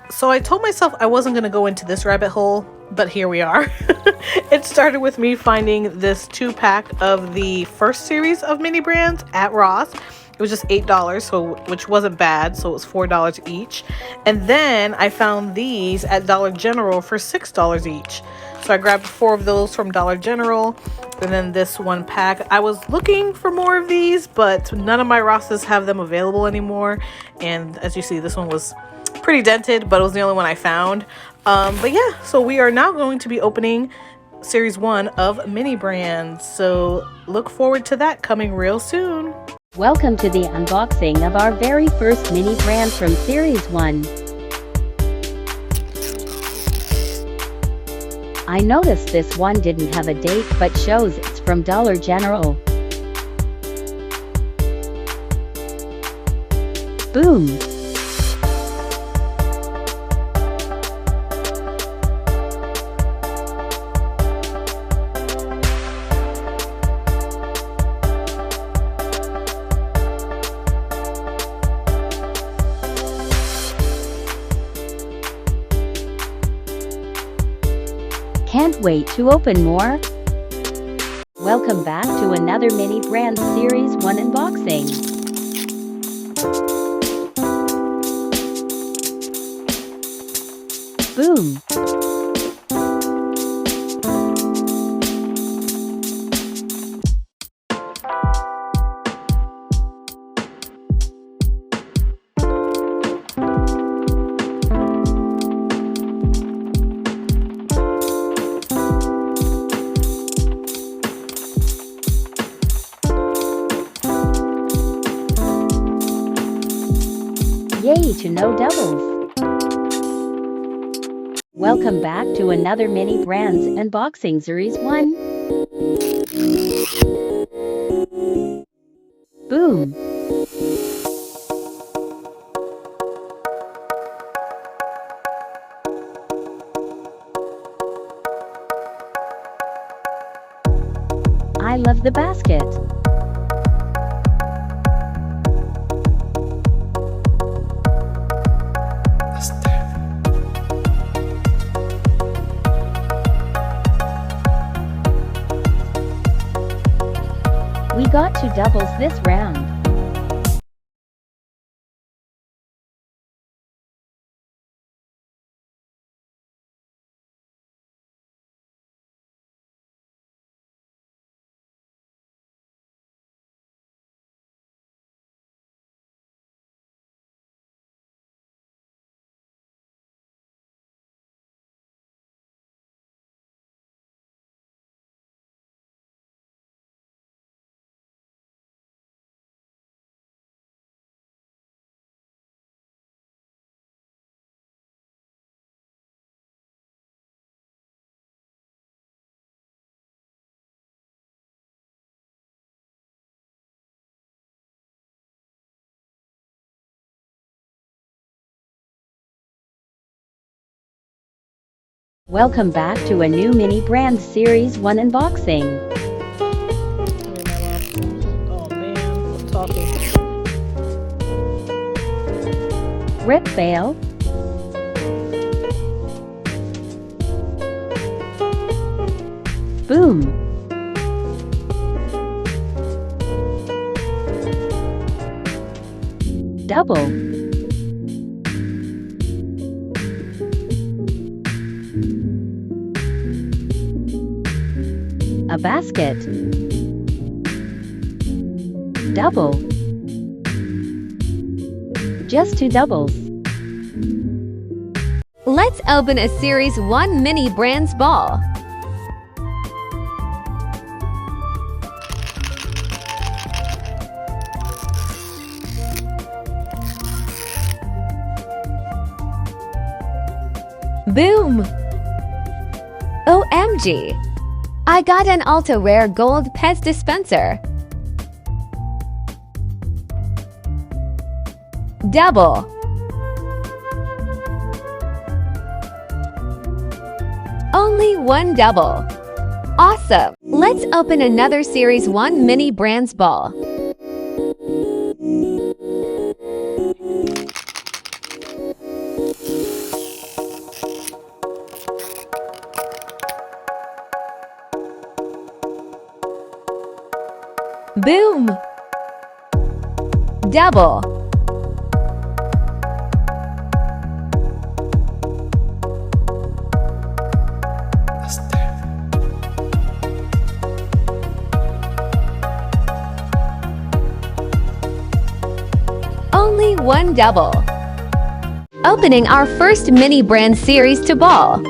So I told myself I wasn't going to go into this rabbit hole, but here we are. It started with me finding this 2-pack of the first series of mini brands at Ross. It was just $8, so which wasn't bad, so it was $4 each. And then I found these at Dollar General for $6 each. So I grabbed 4 of those from Dollar General, and then this 1 pack. I was looking for more of these, but none of my Rosses have them available anymore. And as you see, this one was pretty dented, but it was the only one I found. But yeah, so we are now going to be opening series 1 of mini brands, so look forward to that coming real soon. Welcome to the unboxing of our very first mini brand from series 1. I noticed this one didn't have a date but shows it's from Dollar General. Boom! Can't wait to open more. Welcome back to another mini brand series 1 unboxing. Boom! Yay to no doubles! Welcome back to another mini brands unboxing series 1. Boom! I love the basket. We got 2 doubles this round. Welcome back to a new mini brand series 1 unboxing. Oh man, what's talking? Rip fail. Boom! Double. A basket. Double. Just 2 doubles. Let's open a Series 1 mini brands ball. Boom! OMG! I got an ultra rare gold pet dispenser. Double. Only 1 double. Awesome! Let's open another Series 1 mini brands ball. Boom. Double. Only one double. Opening our first mini brand series to ball.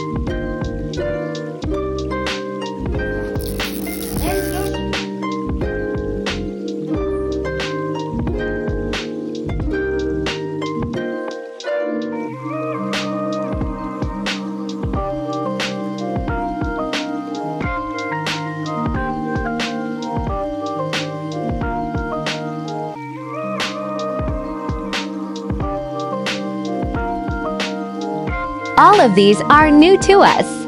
All of these are new to us.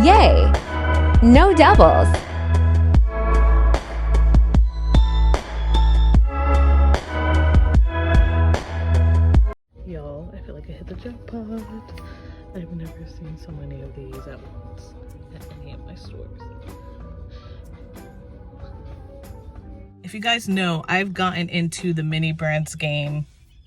Yay! No doubles. Y'all, I feel like I hit the jackpot. I've never seen so many of these at once at any of my stores. If you guys know, I've gotten into the mini brands game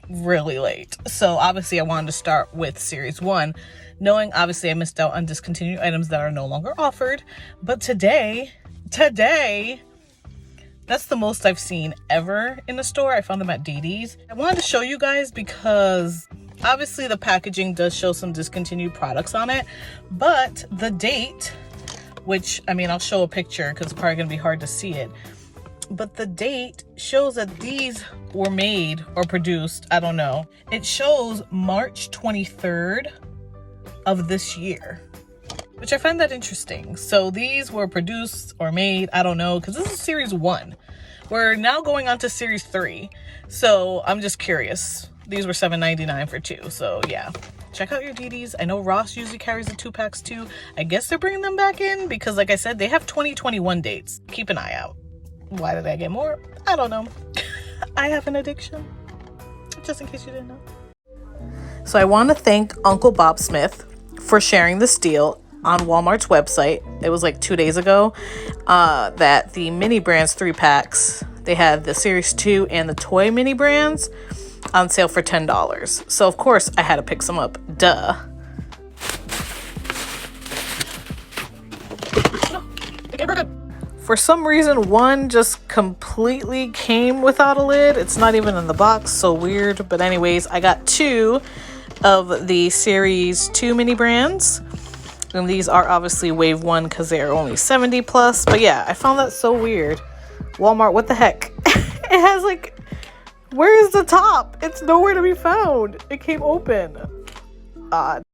really late. So obviously I wanted to start with series 1, knowing obviously I missed out on discontinued items that are no longer offered. But today, that's the most I've seen ever in the store. I found them at DD's. I wanted to show you guys because obviously the packaging does show some discontinued products on it, but the date, which I mean, I'll show a picture because it's probably gonna be hard to see it, but the date shows that these were made or produced, I don't know. It shows March 23rd of this year, which I find that interesting. So these were produced or made, I don't know, because this is series 1. We're now going on to series 3. So I'm just curious. These were $7.99 for 2. So yeah, check out your DDs. I know Ross usually carries the 2-packs too. I guess they're bringing them back in because like I said, they have 2021 dates. Keep an eye out. Why did I get more? I don't know. I have an addiction, just in case you didn't know. So I want to thank Uncle Bob Smith for sharing this deal on Walmart's website. It was like 2 days ago that the mini brands 3-packs, they had the series 2 and the toy mini brands on sale for $10. So of course I had to pick some up. Duh. Okay, we're good. For some reason, one just completely came without a lid. It's not even in the box, so weird. But anyways, I got 2 of the series 2 mini brands. And these are obviously wave 1 because they are only 70 plus. But yeah, I found that so weird. Walmart, what the heck? It has like, where is the top? It's nowhere to be found. It came open. Odd.